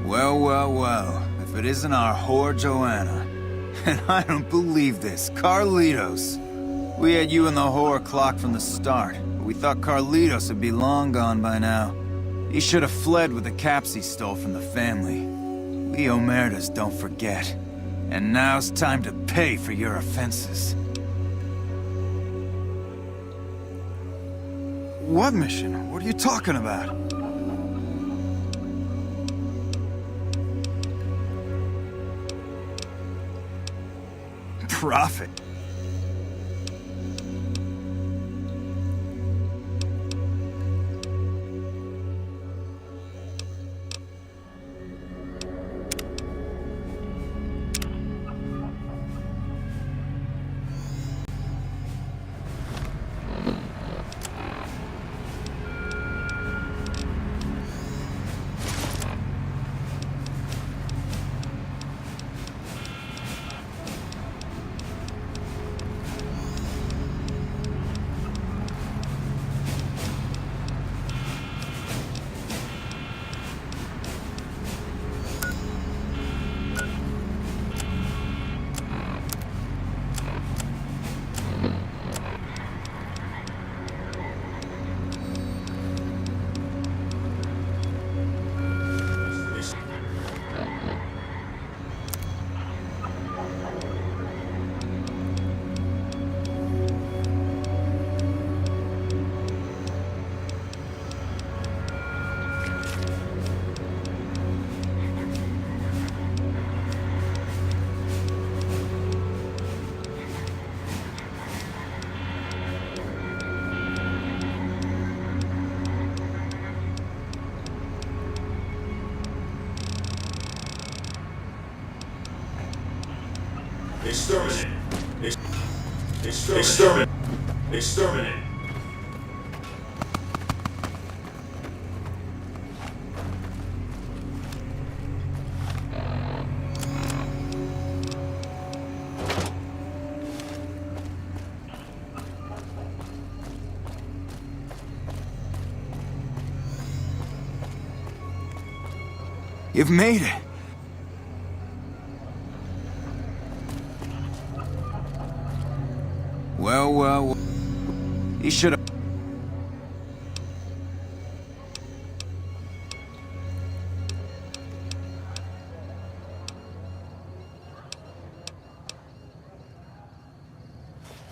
Well, well, well. If it isn't our whore Joanna. And I don't believe this. Carlitos. We had you and the whore clocked from the start. But we thought Carlitos would be long gone by now. He should have fled with the caps he stole from the family. We Omertas don't forget. And now's time to pay for your offenses. What mission? What are you talking about? Prophet. Exterminate. Exterminate. Exterminate. You've made it. Well, well, well. He should have...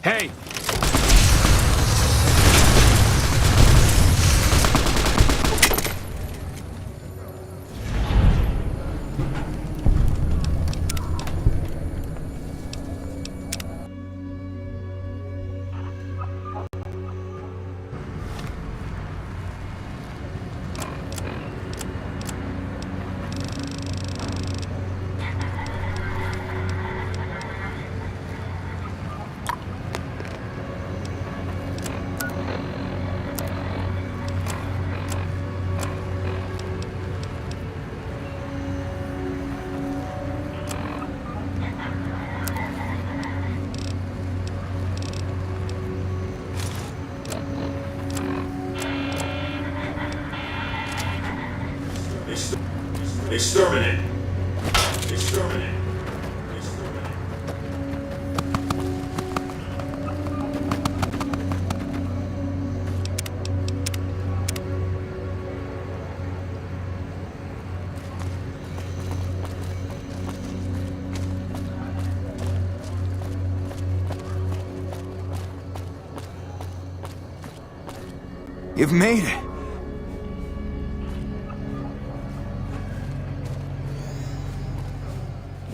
Hey! Exterminate. Exterminate. You've made it.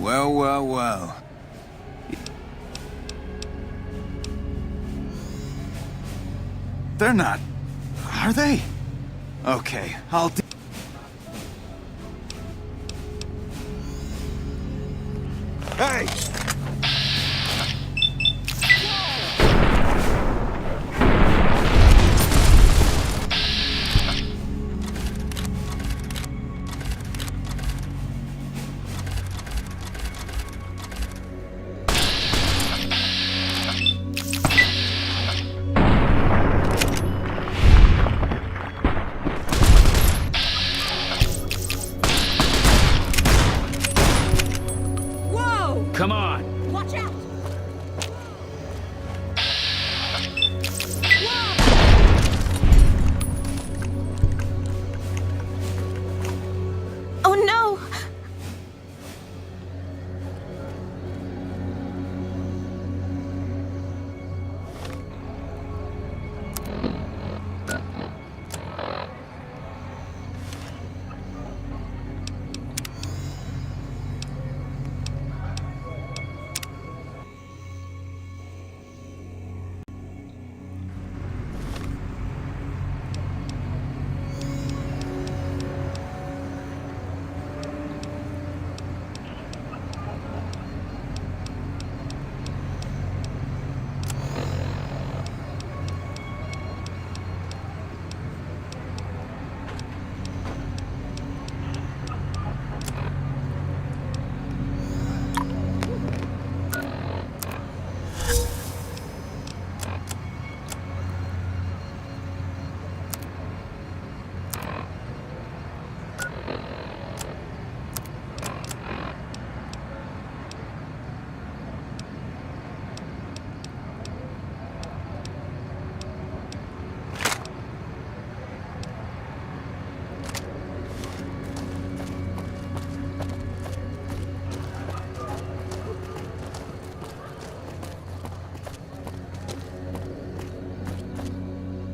Well, well, well. They're not... Are they? Okay, I'll... Hey! Come on! Watch out! Oh no!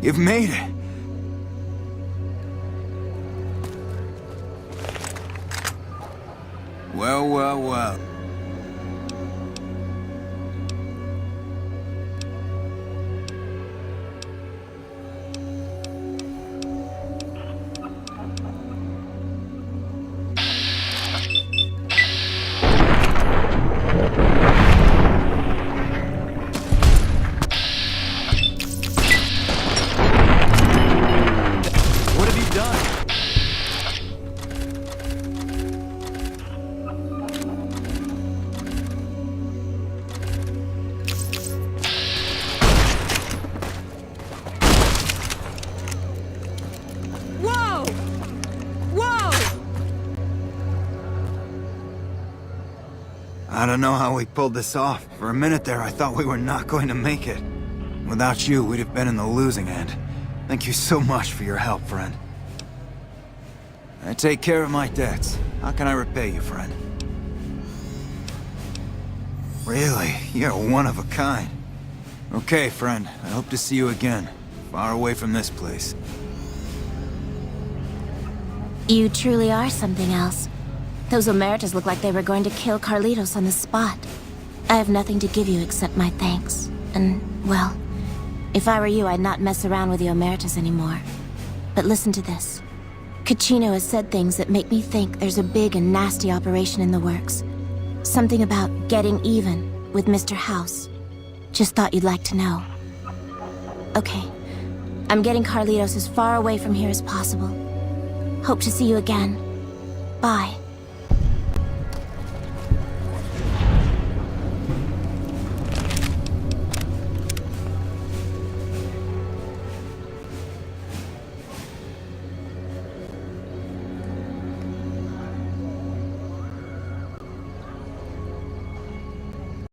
You've made it. Well, well, well. I don't know how we pulled this off. For a minute there, I thought we were not going to make it. Without you, we'd have been in the losing end. Thank you so much for your help, friend. I take care of my debts. How can I repay you, friend? Really? You're one of a kind. Okay, friend. I hope to see you again. Far away from this place. You truly are something else. Those Omertas look like they were going to kill Carlitos on the spot. I have nothing to give you except my thanks. And, well, if I were you, I'd not mess around with the Omertas anymore. But listen to this. Cachino has said things that make me think there's a big and nasty operation in the works. Something about getting even with Mr. House. Just thought you'd like to know. Okay. I'm getting Carlitos as far away from here as possible. Hope to see you again. Bye.